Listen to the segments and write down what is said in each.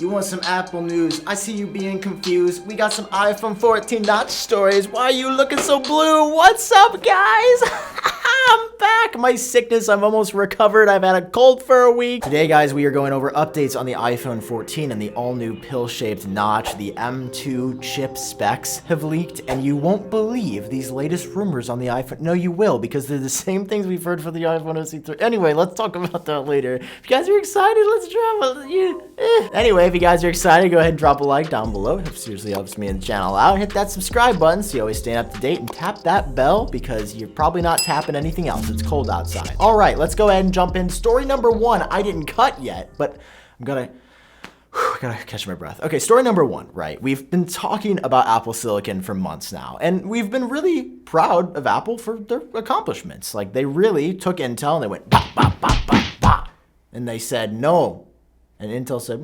You want some Apple news? I see you being confused. We got some iPhone 14 notch stories. Why are you looking so blue? What's up, guys? I'm back. My sickness, I'm almost recovered. I've had a cold for a week. Today, guys, we are going over updates on the iPhone 14 and the all-new pill-shaped notch. The M2 chip specs have leaked, and you won't believe these latest rumors on the iPhone. No, you will, because they're the same things we've heard for the iPhone SE3. Anyway, let's talk about that later. If you guys are excited, let's drop it. Anyway, if you guys are excited, go ahead and drop a like down below. It seriously helps me and the channel out. Hit that subscribe button so you always stay up to date, and tap that bell because you're probably not tapping anything else. It's cold outside. All right, let's go ahead and jump in. Story number one, I didn't cut yet, but I gotta catch my breath. Okay, story number one, right? We've been talking about Apple Silicon for months now, and we've been really proud of Apple for their accomplishments. Like, they really took Intel and they went, bah, bah, bah, bah, bah, and they said no. And Intel said,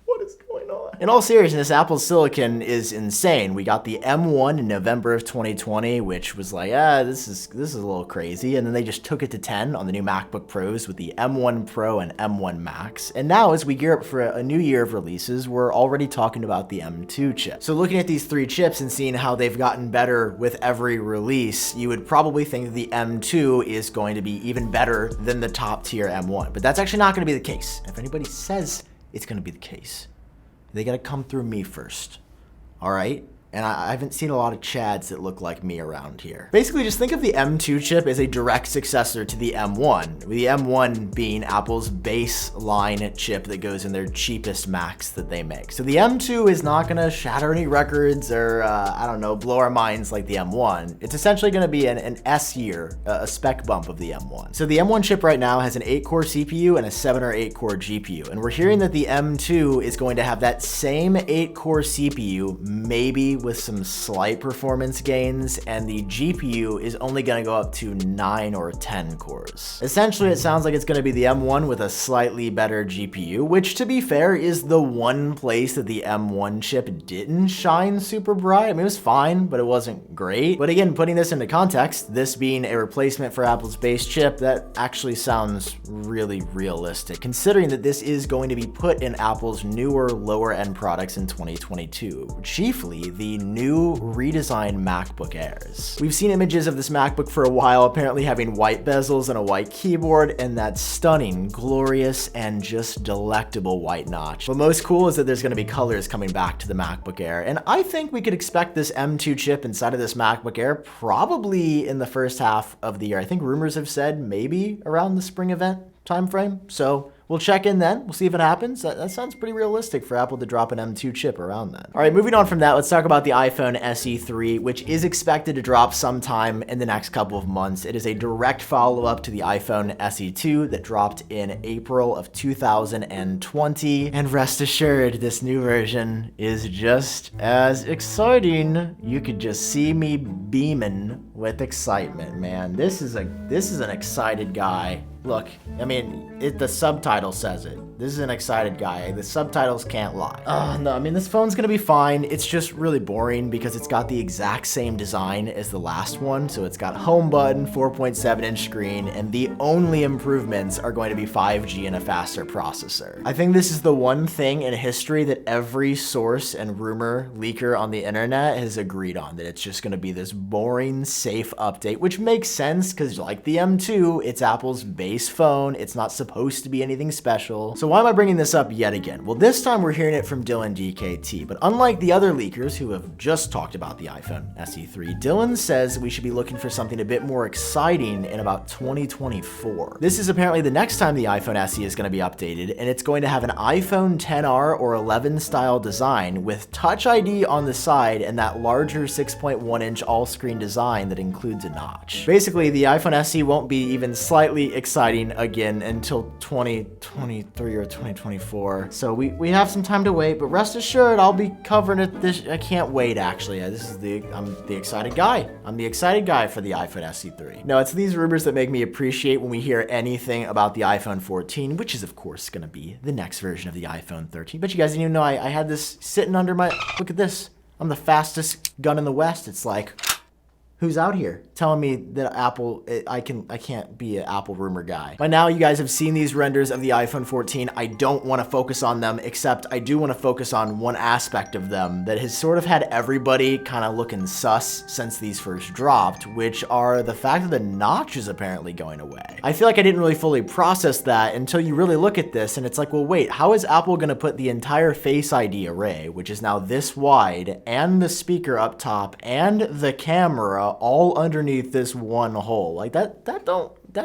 What is going on? In all seriousness, Apple Silicon is insane. We got the M1 in November of 2020, which was like, this is a little crazy. And then they just took it to 10 on the new MacBook Pros with the M1 Pro and M1 Max. And now, as we gear up for a new year of releases, we're already talking about the M2 chip. So looking at these three chips and seeing how they've gotten better with every release, you would probably think that the M2 is going to be even better than the top tier M1. But that's actually not going to be the case. If anybody says it's going to be the case, they got to come through me first. All right? And I haven't seen a lot of Chads that look like me around here. Basically, just think of the M2 chip as a direct successor to the M1, with the M1 being Apple's baseline chip that goes in their cheapest Macs that they make. So the M2 is not gonna shatter any records or, I don't know, blow our minds like the M1. It's essentially gonna be an S year, a spec bump of the M1. So the M1 chip right now has an 8-core CPU and a 7 or 8-core GPU. And we're hearing that the M2 is going to have that same 8-core CPU, maybe with some slight performance gains, and the GPU is only going to go up to 9 or 10 cores. Essentially, it sounds like it's going to be the M1 with a slightly better GPU, which, to be fair, is the one place that the M1 chip didn't shine super bright. I mean, it was fine, but it wasn't great. But again, putting this into context, this being a replacement for Apple's base chip, that actually sounds really realistic, considering that this is going to be put in Apple's newer, lower-end products in 2022, chiefly the new redesigned MacBook Airs. We've seen images of this MacBook for a while, apparently having white bezels and a white keyboard, and that stunning, glorious, and just delectable white notch. But most cool is that there's going to be colors coming back to the MacBook Air, and I think we could expect this M2 chip inside of this MacBook Air probably in the first half of the year. I think rumors have said maybe around the spring event timeframe, so we'll check in then. We'll see if it happens. That sounds pretty realistic for Apple to drop an M2 chip around then. All right, moving on from that, let's talk about the iPhone SE3, which is expected to drop sometime in the next couple of months. It is a direct follow-up to the iPhone SE2 that dropped in April of 2020. And rest assured, this new version is just as exciting. You could just see me beaming with excitement, man. This is an excited guy. Look, I mean, the subtitle says it. This is an excited guy. The subtitles can't lie. No, I mean, this phone's gonna be fine. It's just really boring because it's got the exact same design as the last one. So it's got home button, 4.7-inch screen, and the only improvements are going to be 5G and a faster processor. I think this is the one thing in history that every source and rumor leaker on the internet has agreed on, that it's just gonna be this boring, safe update, which makes sense because like the M2, it's Apple's base phone. It's not supposed to be anything special. So why am I bringing this up yet again? Well, this time we're hearing it from Dylan DKT, but unlike the other leakers who have just talked about the iPhone SE3, Dylan says we should be looking for something a bit more exciting in about 2024. This is apparently the next time the iPhone SE is going to be updated, and it's going to have an iPhone XR or 11 style design with Touch ID on the side and that larger 6.1-inch all-screen design that includes a notch. Basically, the iPhone SE won't be even slightly exciting again until 2023 or 2024. So we have some time to wait, but rest assured I'll be covering it I can't wait actually. I'm the excited guy. I'm the excited guy for the iPhone SE3. No, it's these rumors that make me appreciate when we hear anything about the iPhone 14, which is of course gonna be the next version of the iPhone 13. But you guys didn't even know I had this sitting under my, look at this. I'm the fastest gun in the West. It's like, Who's out here telling me that Apple, I can't be an Apple rumor guy. By now, you guys have seen these renders of the iPhone 14. I don't want to focus on them, except I do want to focus on one aspect of them that has sort of had everybody kind of looking sus since these first dropped, which are the fact that the notch is apparently going away. I feel like I didn't really fully process that until you really look at this, and it's like, well, wait, how is Apple going to put the entire Face ID array, which is now this wide, and the speaker up top, and the camera all underneath this one hole? Like that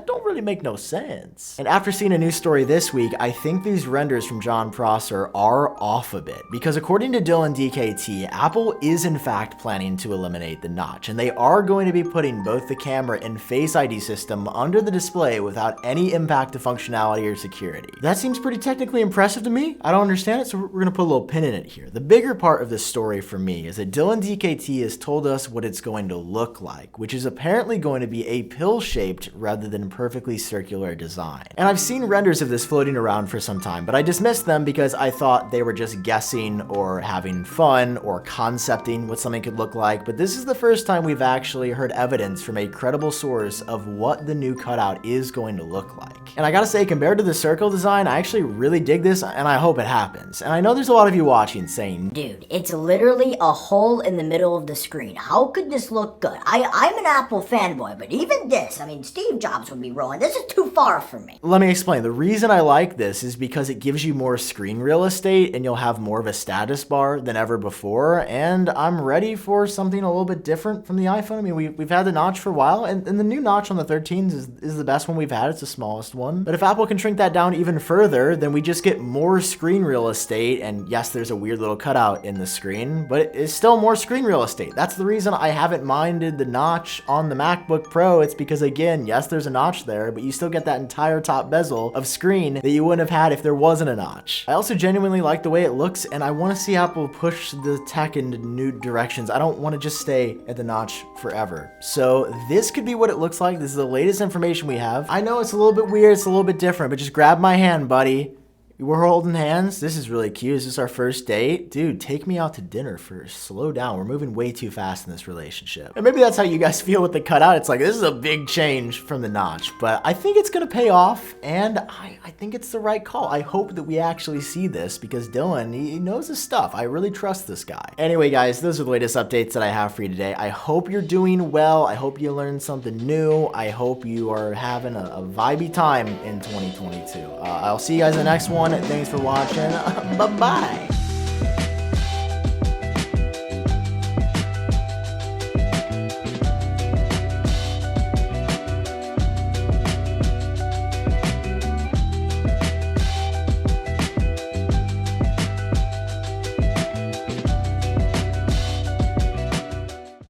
don't really make no sense. And after seeing a news story this week, I think these renders from Jon Prosser are off a bit, because according to Dylan DKT, Apple is in fact planning to eliminate the notch, and they are going to be putting both the camera and Face ID system under the display without any impact to functionality or security. That seems pretty technically impressive to me. I don't understand it, so we're gonna put a little pin in it here. The bigger part of this story for me is that Dylan DKT has told us what it's going to look like, which is apparently going to be a pill-shaped rather than perfectly circular design. And I've seen renders of this floating around for some time, but I dismissed them because I thought they were just guessing or having fun or concepting what something could look like. But this is the first time we've actually heard evidence from a credible source of what the new cutout is going to look like. And I gotta say, compared to the circle design, I actually really dig this, and I hope it happens. And I know there's a lot of you watching saying, dude, it's literally a hole in the middle of the screen. How could this look good? I'm an Apple fanboy, but even this, I mean, Steve Jobs would be rolling. This is too far for me. Let me explain. The reason I like this is because it gives you more screen real estate, and you'll have more of a status bar than ever before. And I'm ready for something a little bit different from the iPhone. I mean, we've had the notch for a while, and the new notch on the 13s is the best one we've had. It's the smallest one. But if Apple can shrink that down even further, then we just get more screen real estate. And yes, there's a weird little cutout in the screen, but it's still more screen real estate. That's the reason I haven't minded the notch on the MacBook Pro. It's because, again, yes, there's a notch there, but you still get that entire top bezel of screen that you wouldn't have had if there wasn't a notch. I also genuinely like the way it looks, and I want to see Apple push the tech into new directions. I don't want to just stay at the notch forever. So this could be what it looks like. This is the latest information we have. I know it's a little bit weird, it's a little bit different, but just grab my hand, buddy. We're holding hands. This is really cute. Is this our first date? Dude, take me out to dinner first. Slow down. We're moving way too fast in this relationship. And maybe that's how you guys feel with the cutout. It's like, this is a big change from the notch, but I think it's gonna pay off, and I think it's the right call. I hope that we actually see this, because Dylan, he knows his stuff. I really trust this guy. Anyway, guys, those are the latest updates that I have for you today. I hope you're doing well. I hope you learned something new. I hope you are having a vibey time in 2022. I'll see you guys in the next one. Thanks for watching. Bye-bye.